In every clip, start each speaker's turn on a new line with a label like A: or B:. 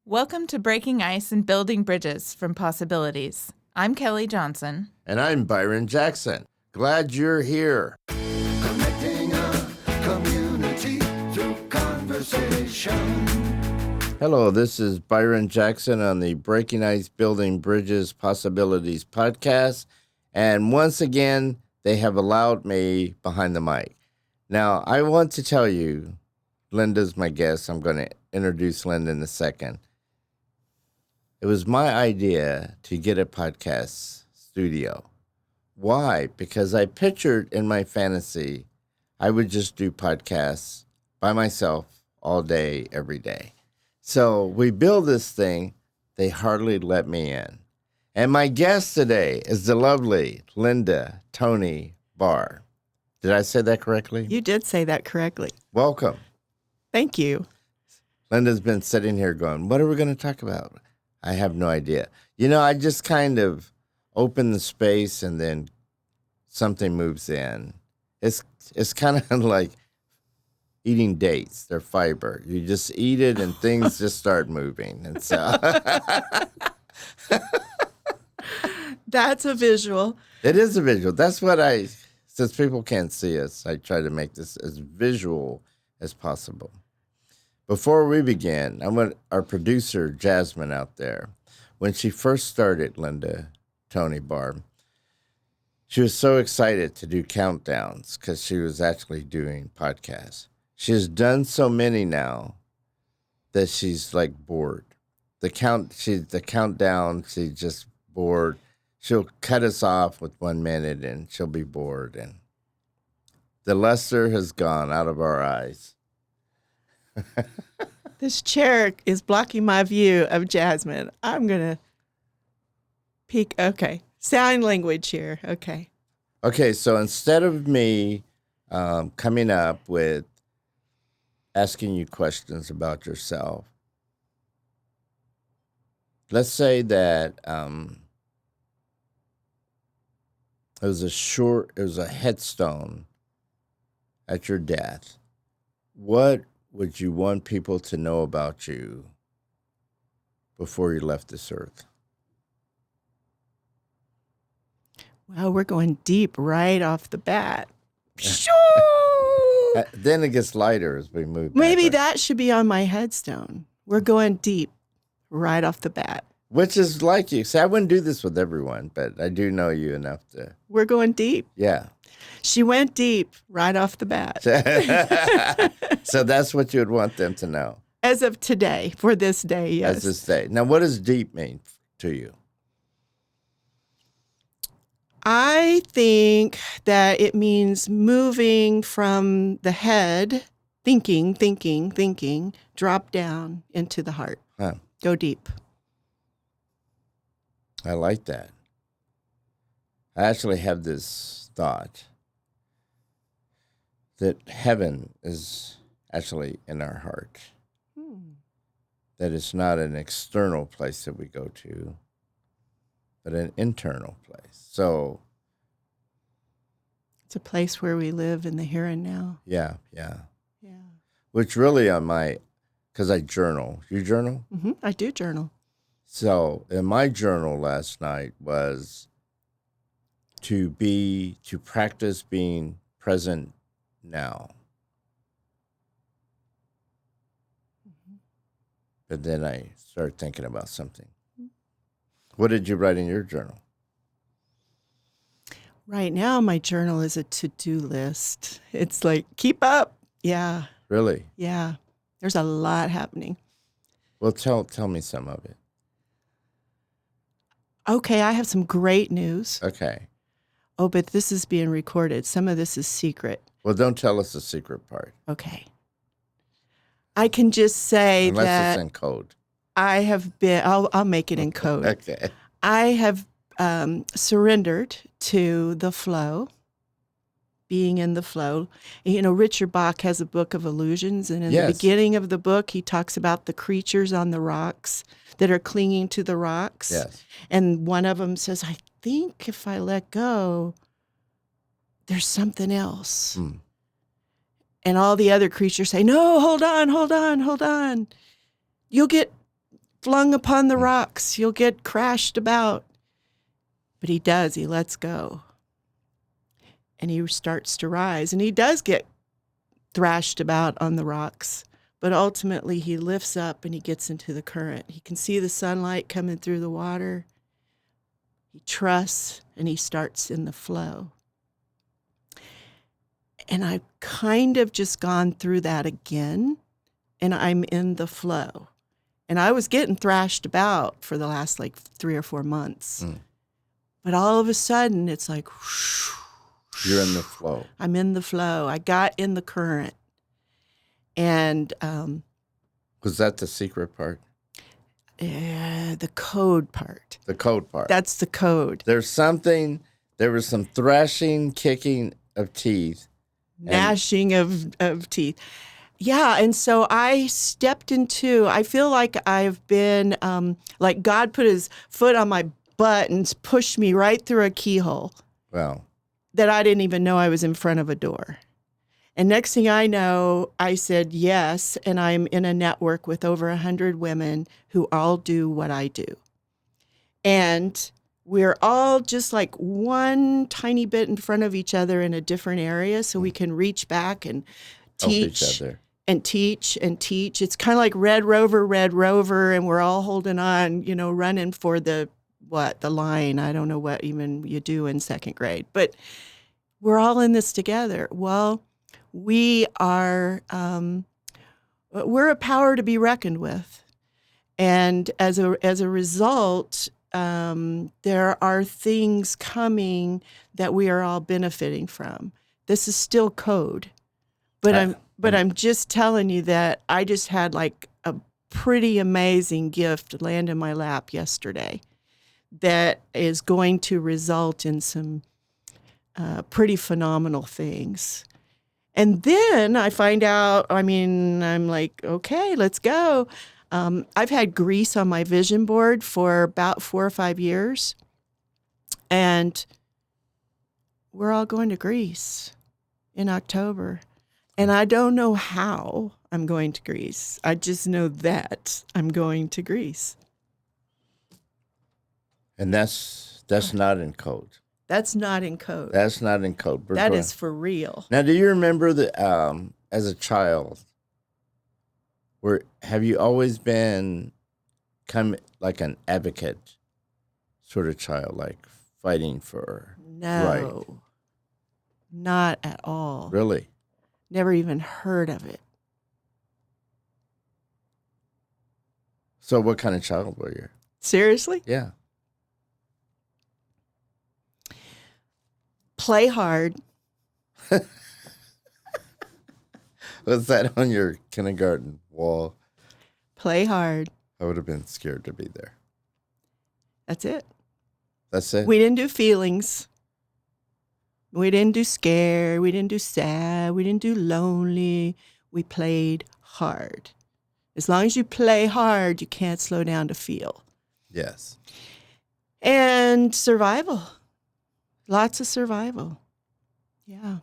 A: Welcome to Breaking Ice and Building Bridges from Possibilities. I'm Kelly Johnson.
B: And I'm Byron Jackson. Glad you're here.
C: Connecting a community through conversation.
B: Hello, this is Byron Jackson on the Breaking Ice, Building Bridges, Possibilities podcast. And once again, they have allowed me behind the mic. Now, I want to tell you, Lynda's my guest. I'm going to introduce Lynda in a second. It was my idea to get a podcast studio. Why? Because I pictured in my fantasy, I would just do podcasts by myself all day, every day. So we build this thing. They hardly let me in. And my guest today is the lovely Lynda Tony Barr. Did I say that correctly?
D: You did say that correctly.
B: Welcome.
D: Thank you.
B: Lynda's been sitting here going, what are we going to talk about? I have no idea. You know, I just kind of open the space and then something moves in. It's kind of like eating dates. They're fiber. You just eat it and things just start moving. And so
D: That's a visual.
B: it is a visual. That's what since people can't see us, I try to make this as visual as possible. Before we begin, I want our producer, Jasmine, out there. When she first started Lynda Tony Barr, she was so excited to do countdowns because she was actually doing podcasts. She has done so many now that she's like bored. The countdown, she's just bored. She'll cut us off with 1 minute and she'll be bored. And the luster has gone out of our eyes.
D: This chair is blocking my view of Jasmine. I'm going to peek. Okay. Sign language here. Okay.
B: Okay, so instead of me coming up with asking you questions about yourself, let's say that it was a headstone at your death. What would you want people to know about you before you left this earth?
D: Well, we're going deep right off the bat.
B: Then it gets lighter as we move.
D: Maybe
B: back, right?
D: that should be on my headstone. We're going deep right off the bat.
B: Which is like you. See, I wouldn't do this with everyone, but I do know you enough to.
D: We're going deep.
B: Yeah.
D: She went deep right off the bat.
B: So that's what you would want them to know.
D: As of today, for this day, yes.
B: As this day. Now, what does deep mean to you?
D: I think that it means moving from the head, thinking, drop down into the heart.
B: Huh.
D: Go deep.
B: I like that. I actually have this thought that heaven is actually in our heart. That it's not an external place that we go to, but an internal place. So
D: it's a place where we live in the here and now.
B: yeah.
D: Yeah.
B: Which really because I journal. You journal?
D: Mm-hmm. I do journal.
B: So in my journal last night was to practice being present now. But then I started thinking about something. What did you write in your journal?
D: Right now, my journal is a to-do list. It's like, keep up. Yeah.
B: Really?
D: Yeah. There's a lot happening.
B: Well, tell me some of it.
D: Okay, I have some great news.
B: Okay.
D: Oh, but this is being recorded. Some of this is secret.
B: Well, don't tell us the secret part.
D: Okay. I can just say
B: Unless
D: that
B: it's in code.
D: I have been, I'll make it in code.
B: Okay.
D: I have surrendered to the flow, being in the flow. You know, Richard Bach has a book of illusions, and in the beginning of the book, he talks about the creatures on the rocks that are clinging to the rocks.
B: Yes.
D: And one of them says, I think if I let go, there's something else. And all the other creatures say, no, hold on. You'll get flung upon the rocks. You'll get crashed about. But he does. He lets go. And he starts to rise. And he does get thrashed about on the rocks. But ultimately, he lifts up and he gets into the current. He can see the sunlight coming through the water. He trusts and he starts in the flow. And I've kind of just gone through that again, and I'm in the flow. And I was getting thrashed about for the last 3 or 4 months. But all of a sudden, it's like, whoosh,
B: You're in the flow.
D: I'm in the flow. I got in the current. And
B: Was that the secret part?
D: the code part.
B: The code part.
D: That's the code.
B: There was some thrashing, kicking of teeth.
D: Gnashing of teeth. Yeah, and so I stepped into, I feel like I've been, like God put his foot on my butt and pushed me right through a keyhole
B: Well,
D: that I didn't even know I was in front of a door. And next thing I know, I said yes, and I'm in a network with over 100 women who all do what I do. And we're all just like one tiny bit in front of each other in a different area so we can reach back and
B: help
D: teach
B: each other.
D: and teach and teach. It's kind of like Red Rover, and we're all holding on, running for the line. I don't know what even you do in second grade, but we're all in this together. Well, we are, we're a power to be reckoned with. And as a result, there are things coming that we are all benefiting from. This is still code, but I'm just telling you that I just had like a pretty amazing gift land in my lap yesterday that is going to result in some pretty phenomenal things. And then I find out, I'm like, okay, let's go. I've had Greece on my vision board for about 4 or 5 years. And we're all going to Greece in October. And I don't know how I'm going to Greece. I just know that I'm going to Greece.
B: And that's not in code.
D: That's not in code.
B: That's not in code.
D: That is for real.
B: Now, do you remember that as a child, have you always been like an advocate sort of child, like fighting for
D: No, not at all.
B: Really?
D: Never even heard of it.
B: So what kind of child were you?
D: Seriously?
B: Yeah.
D: Play hard.
B: Was that on your kindergarten wall?
D: Play hard.
B: I would have been scared to be there.
D: That's it.
B: That's it?
D: We didn't do feelings. We didn't do scared. We didn't do sad. We didn't do lonely. We played hard. As long as you play hard, you can't slow down to feel.
B: Yes.
D: And survival. Lots of survival. Yeah.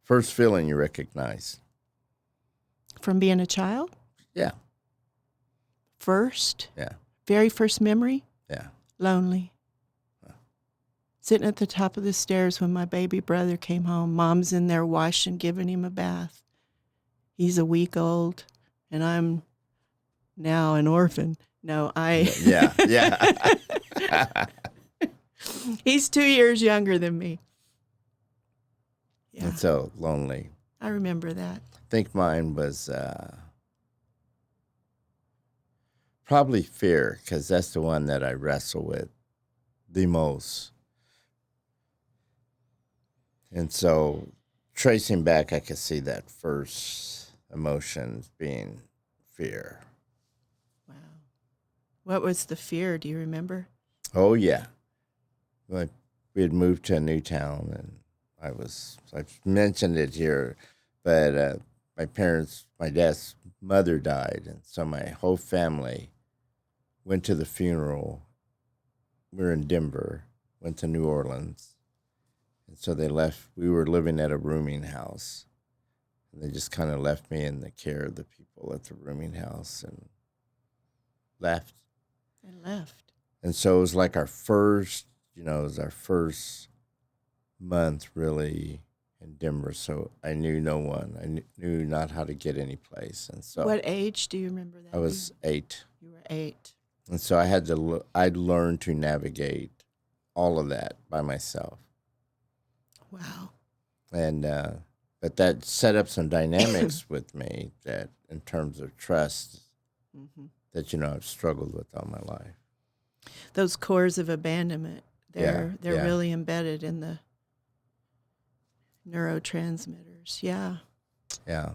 B: First feeling you recognize?
D: From being a child?
B: Yeah.
D: First?
B: Yeah.
D: Very first memory?
B: Yeah.
D: Lonely. Sitting at the top of the stairs when my baby brother came home. Mom's in there washing, giving him a bath. He's a week old, and I'm now an orphan. No,
B: Yeah.
D: He's 2 years younger than me. Yeah.
B: And so lonely.
D: I remember that.
B: I think mine was probably fear, because that's the one that I wrestle with the most. And so tracing back, I could see that first emotion being fear.
D: Wow. What was the fear? Do you remember?
B: Oh, yeah. Like, we had moved to a new town, and I've mentioned it here, but my dad's mother died, and so my whole family went to the funeral. We were in Denver, went to New Orleans, and so they left. We were living at a rooming house, and they just kind of left me in the care of the people people at the rooming house and left.
D: And left.
B: And so it was like our first, it was our first month really in Denver. So I knew no one. I knew not how to get any place. And so
D: What age do you remember that?
B: I was 8.
D: You were 8.
B: And so I'd learned to navigate all of that by myself.
D: Wow.
B: And, but that set up some dynamics with me that in terms of trust that, I've struggled with all my life.
D: Those cores of abandonment, they're
B: Yeah.
D: really embedded in the neurotransmitters. Yeah.
B: Yeah.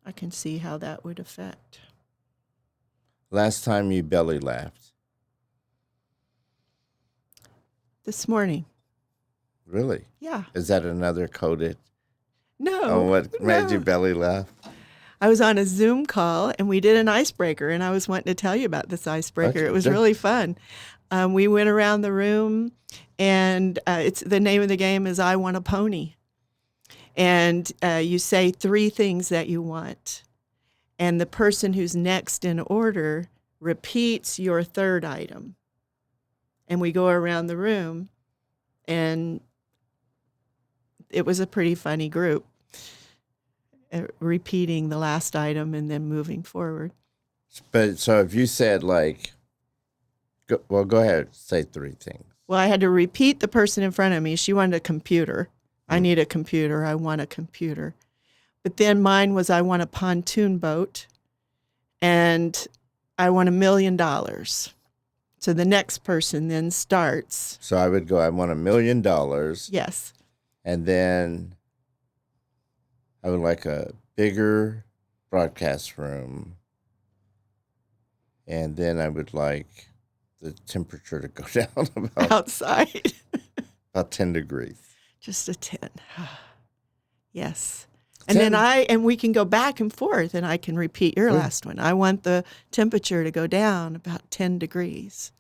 D: I can see how that would affect.
B: Last time you belly laughed.
D: This morning.
B: Really?
D: Yeah.
B: Is that another coded
D: No.
B: on what made you
D: no.
B: belly laugh?
D: I was on a Zoom call and we did an icebreaker, and I was wanting to tell you about this icebreaker.
B: Okay,
D: It was
B: sure.
D: really fun. We went around the room, and it's the name of the game is I Want a Pony. And you say 3 things that you want. And the person who's next in order repeats your 3rd item. And we go around the room, and it was a pretty funny group, repeating the last item and then moving forward.
B: But so if you said go ahead, say 3 things.
D: Well, I had to repeat the person in front of me. She wanted a computer. I need a computer. I want a computer. But then mine was I want a pontoon boat, and I want $1 million. So the next person then starts.
B: So I would go, I want $1 million.
D: Yes.
B: And then I would like a bigger broadcast room. And then I would like the temperature to go down
D: Outside.
B: about 10 degrees.
D: Just a 10. Yes. And then we can go back and forth, and I can repeat your last one. I want the temperature to go down about 10 degrees.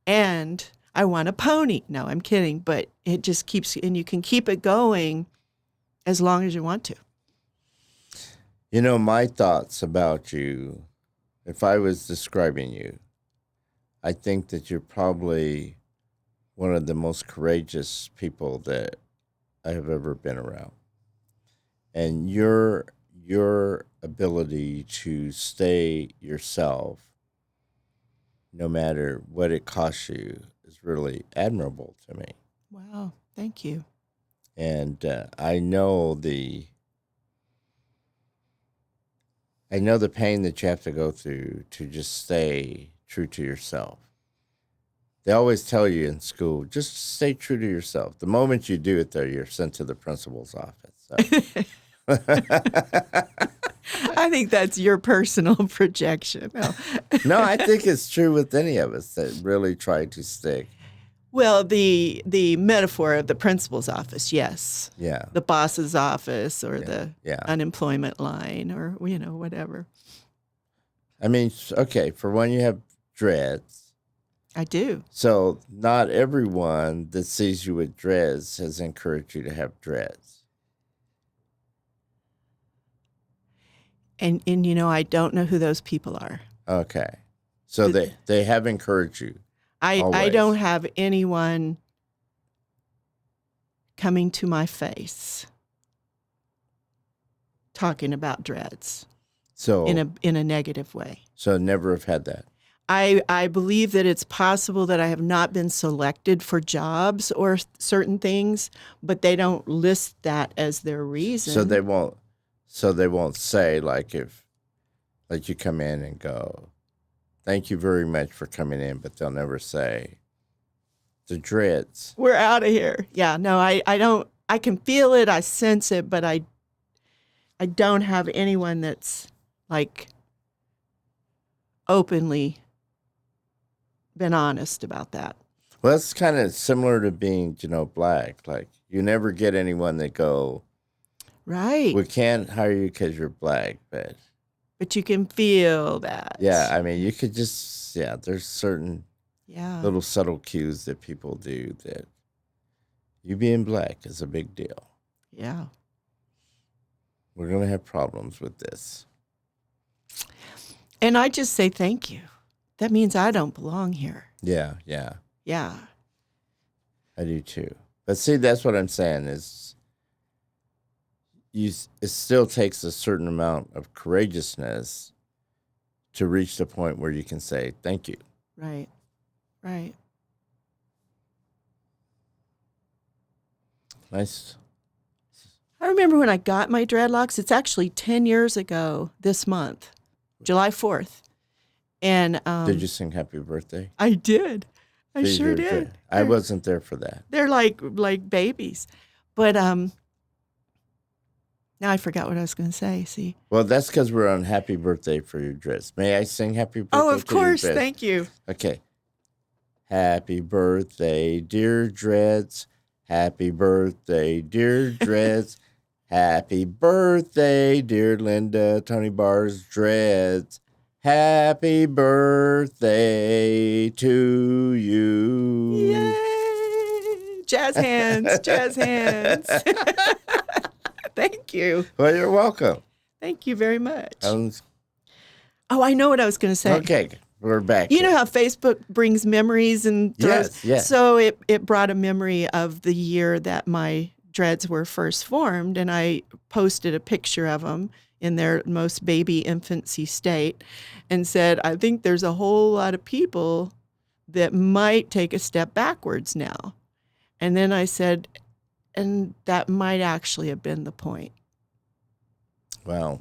D: And I want a pony. No, I'm kidding, but it just keeps, and you can keep it going as long as you want to.
B: My thoughts about you, if I was describing you, I think that you're probably one of the most courageous people that I have ever been around. And your ability to stay yourself, no matter what it costs you, is really admirable to me.
D: Wow. Thank you.
B: And I know the pain that you have to go through to just stay true to yourself. They always tell you in school, just stay true to yourself. The moment you do it, though, you're sent to the principal's office. So.
D: I think that's your personal projection. No.
B: No, I think it's true with any of us that really try to stick.
D: Well, the metaphor of the principal's office, yes.
B: Yeah.
D: The boss's office or the
B: Yeah.
D: unemployment line or, whatever.
B: I mean, okay, for one, you have dreads.
D: I do.
B: So not everyone that sees you with dreads has encouraged you to have dreads.
D: And I don't know who those people are.
B: Okay. So they have encouraged you.
D: I
B: Always.
D: don't have anyone coming to my face talking about dreads
B: So
D: in a negative way.
B: So never have had that.
D: I believe that it's possible that I have not been selected for jobs or certain things, but they don't list that as their reason.
B: So they won't say like you come in and go, thank you very much for coming in, but they'll never say the dreads.
D: We're out of here. Yeah, no, I don't. I can feel it. I sense it, but I don't have anyone that's like openly been honest about that.
B: Well, that's kind of similar to being, black. Like you never get anyone that go,
D: Right.
B: we can't hire you because you're black, but
D: you can feel that.
B: yeah, I mean, you could just, there's certain
D: Yeah.
B: little subtle cues that people do that you being black is a big deal.
D: Yeah.
B: we're going to have problems with this.
D: And I just say thank you. That means I don't belong here.
B: Yeah.
D: Yeah.
B: I do too. But see, that's what I'm saying is it still takes a certain amount of courageousness to reach the point where you can say thank you.
D: Right.
B: Nice.
D: I remember when I got my dreadlocks. It's actually 10 years ago this month, July 4th. And
B: did you sing happy birthday?
D: I did. I
B: Did
D: sure
B: you?
D: did.
B: I wasn't there for that.
D: They're like babies. But now I forgot what I was going to say. See?
B: Well, that's because we're on happy birthday for your dress. May I sing happy birthday?
D: Oh, of
B: to your
D: course.
B: dress?
D: Thank you.
B: Okay. Happy birthday, dear Dreads. Happy birthday, dear Dreads. Happy birthday, dear Lynda, Tony Barr's Dreads. Happy birthday to you.
D: Yay! Jazz hands. Thank you.
B: Well, you're welcome.
D: Thank you very much. Oh, I know what I was going to say.
B: Okay, we're back.
D: You know how Facebook brings memories and throws?
B: Yes.
D: So it brought a memory of the year that my dreads were first formed, and I posted a picture of them in their most baby infancy state and said, I think there's a whole lot of people that might take a step backwards now. And then I said, and that might actually have been the point.
B: Wow.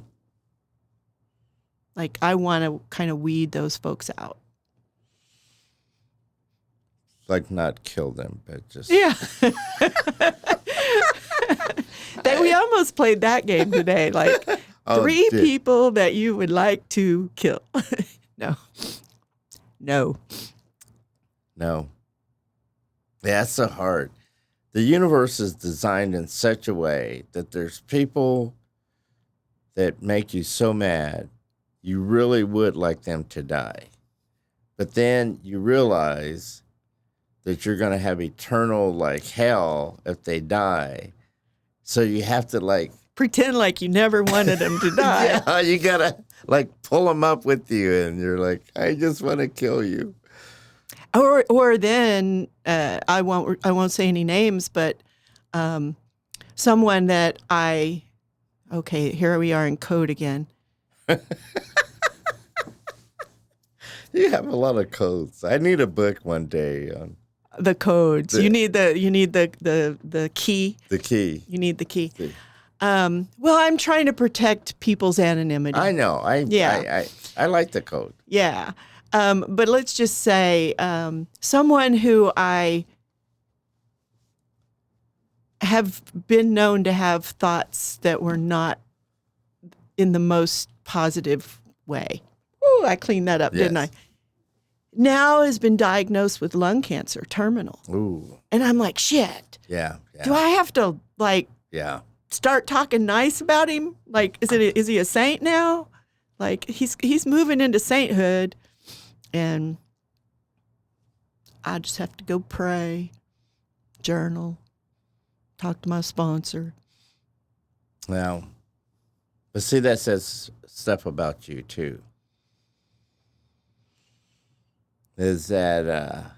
D: Like, I want to kind of weed those folks out.
B: Like, not kill them, but just...
D: Yeah. We almost played that game today. Like, three people that you would like to kill. No.
B: Yeah, that's so hard. The universe is designed in such a way that there's people that make you so mad, you really would like them to die. But then you realize that you're going to have eternal, like, hell if they die. So you have to, like...
D: pretend like you never wanted them to die.
B: Yeah, you got to, like, pull them up with you, and you're like, I just want to kill you.
D: Or then, I won't say any names, but someone that okay, here we are in code again.
B: You have a lot of codes. I need a book one day on
D: the codes. You need the key.
B: The key.
D: You need the key. Well, I'm trying to protect people's anonymity.
B: I know. I like the code.
D: Yeah. But let's just say someone who I have been known to have thoughts that were not in the most positive way. Ooh, I cleaned that up, didn't I? Now has been diagnosed with lung cancer, terminal.
B: Ooh.
D: And I'm like, shit.
B: Yeah.
D: Do I have to, like, start talking nice about him? Like, is he a saint now? Like, he's moving into sainthood. And I just have to go pray, journal, talk to my sponsor.
B: Well, but see, that says stuff about you too. Is that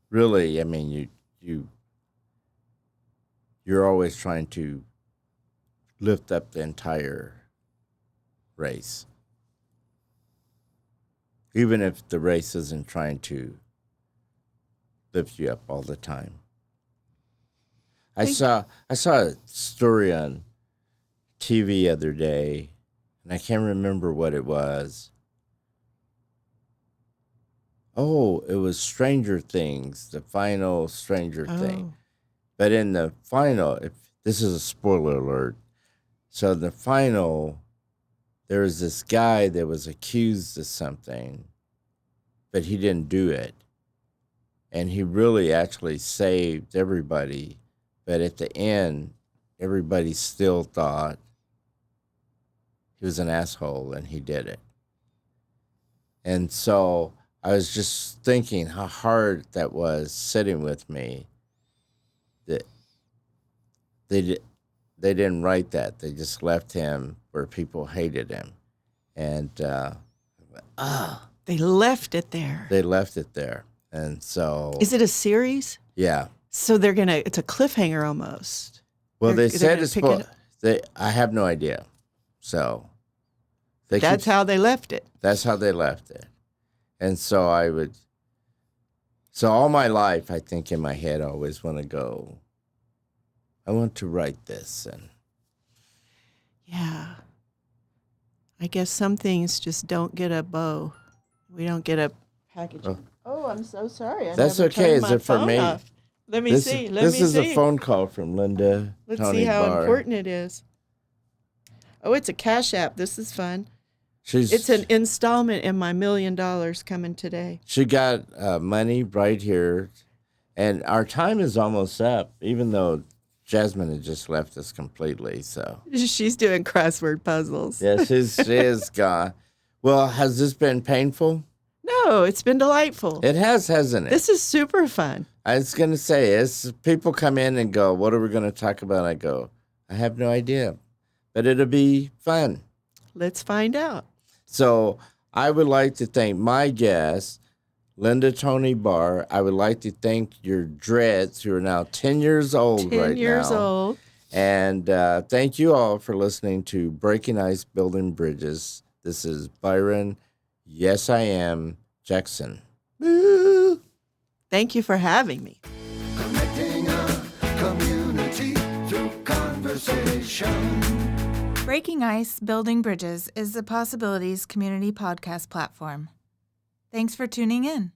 B: really? I mean, you're always trying to lift up the entire race. Even if the race isn't trying to lift you up all the time. I saw a story on TV the other day, and I can't remember what it was. Oh, it was Stranger Things, the final Stranger Thing. But in the final, this is a spoiler alert. So in the final, there was this guy that was accused of something, but he didn't do it. And he really actually saved everybody. But at the end, everybody still thought he was an asshole and he did it. And so I was just thinking how hard that was sitting with me. That they didn't write that. They just left him where people hated him. And
D: They left it there.
B: they left it there. And so,
D: Is it a series?
B: yeah.
D: So it's a cliffhanger almost.
B: Well,
D: They're
B: they said
D: gonna
B: it's
D: pick it
B: supposed. I have no idea. So
D: That's how they left it.
B: That's how they left it. And so all my life, I think in my head, I always want to go, I want to write this. And
D: Yeah. I guess some things just don't get a bow. We don't get a package. Oh, I'm so sorry. I
B: That's
D: never
B: okay.
D: turned
B: Is
D: my
B: it for
D: phone
B: me?
D: off. Let me see.
B: This is a phone call from Lynda.
D: Let's
B: Tony
D: see how
B: Barr.
D: important it is. Oh, it's a Cash App. This is fun.
B: It's
D: It's an installment in my $1 million coming today.
B: She got money right here. And our time is almost up, even though Jasmine had just left us completely. So,
D: She's doing crossword puzzles.
B: yeah, she is gone. Well, has this been painful?
D: No, it's been delightful.
B: It has, hasn't it?
D: This is super fun.
B: I was going to say, as people come in and go, what are we going to talk about? I go, I have no idea, but it'll be fun.
D: Let's find out.
B: So I would like to thank my guest, Lynda Tony Barr. I would like to thank your dreads, who are now 10 years old
D: 10 years old.
B: And thank you all for listening to Breaking Ice, Building Bridges. This is Byron, yes, I am, Jackson. Woo!
D: Thank you for having me.
C: Connecting a community through conversation.
A: Breaking Ice, Building Bridges is the Possibilities community podcast platform. Thanks for tuning in.